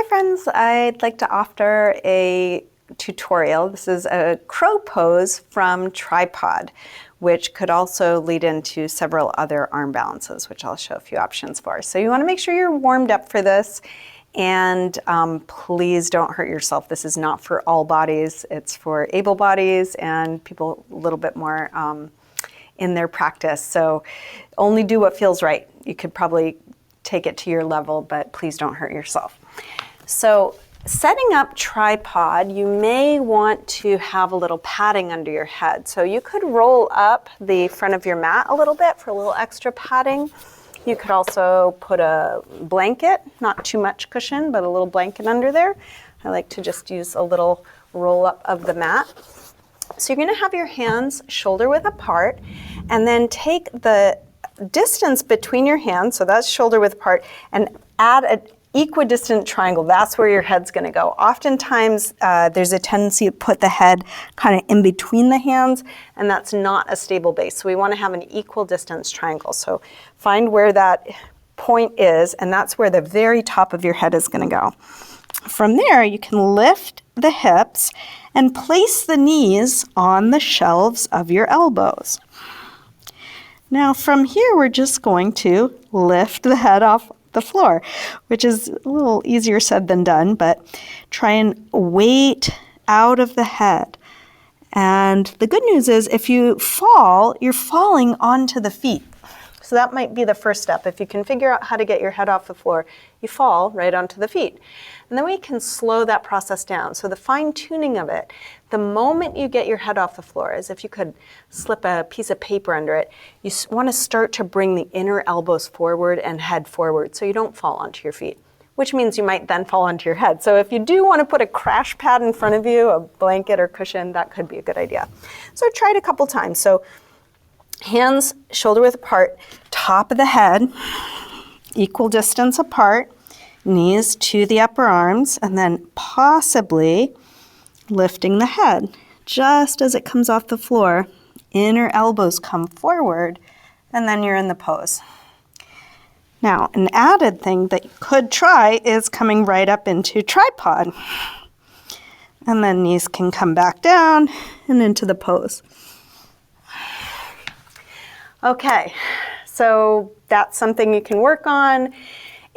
Hi friends, I'd like to offer a tutorial. This is a crow pose from tripod, which could also lead into several other arm balances, which I'll show a few options for. So you want to make sure you're warmed up for this, and please don't hurt yourself. This is not for all bodies. It's for able bodies and people a little bit more in their practice. So only do what feels right. You could probably take it to your level, but please don't hurt yourself. So setting up tripod, you may want to have a little padding under your head. So you could roll up the front of your mat a little bit for a little extra padding. You could also put a blanket, not too much cushion, but a little blanket under there. I like to just use a little roll up of the mat. So you're going to have your hands shoulder width apart, and then take the distance between your hands, so that's shoulder width apart, and add an equidistant triangle. That's where your head's going to go. Oftentimes there's a tendency to put the head kind of in between the hands, and that's not a stable base. So we want to have an equal distance triangle. So find where that point is, and that's where the very top of your head is going to go. From there, you can lift the hips and place the knees on the shelves of your elbows. Now from here, we're just going to lift the head off the floor, which is a little easier said than done, but try and weight out of the head. And the good news is if you fall, you're falling onto the feet. So that might be the first step. If you can figure out how to get your head off the floor, you fall right onto the feet. And then we can slow that process down. So the fine tuning of it, the moment you get your head off the floor, as if you could slip a piece of paper under it, you want to start to bring the inner elbows forward and head forward so you don't fall onto your feet, which means you might then fall onto your head. So if you do want to put a crash pad in front of you, a blanket or cushion, that could be a good idea. So try it a couple times. So hands shoulder width apart, top of the head, equal distance apart, knees to the upper arms, and then possibly lifting the head. Just as it comes off the floor, inner elbows come forward, and then you're in the pose. Now, an added thing that you could try is coming right up into tripod. And then knees can come back down and into the pose. Okay, so that's something you can work on.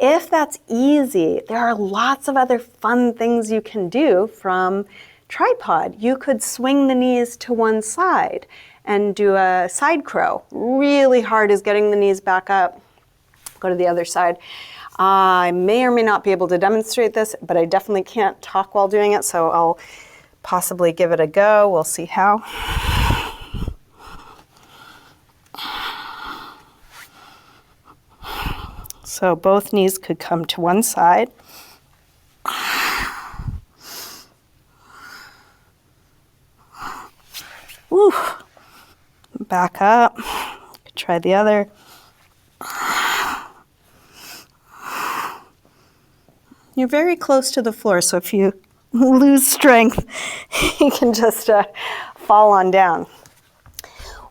If that's easy, there are lots of other fun things you can do from tripod. You could swing the knees to one side and do a side crow. Really hard is getting the knees back up. Go to the other side. I may or may not be able to demonstrate this, but I definitely can't talk while doing it, so I'll possibly give it a go. We'll see how. So both knees could come to one side. Woo. Back up. Try the other. You're very close to the floor, so if you lose strength, you can just fall on down.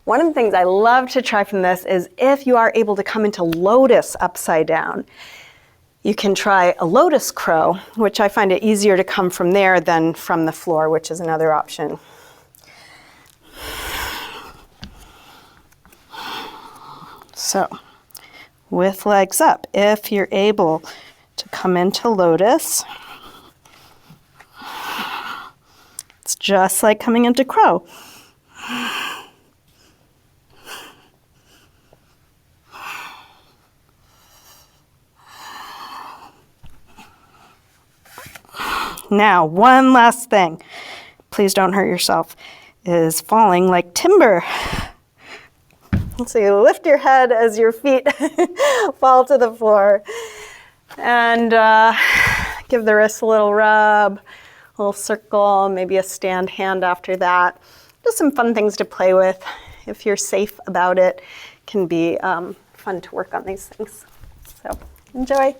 One of the things I love to try from this is if you are able to come into lotus upside down, you can try a lotus crow, which I find it easier to come from there than from the floor, which is another option. So, with legs up, if you're able to come into lotus, it's just like coming into crow. Now, one last thing, please don't hurt yourself, is falling like timber. So you lift your head as your feet fall to the floor, and give the wrists a little rub, a little circle, maybe a stand hand after that. Just some fun things to play with. If you're safe about it, it can be fun to work on these things. So enjoy.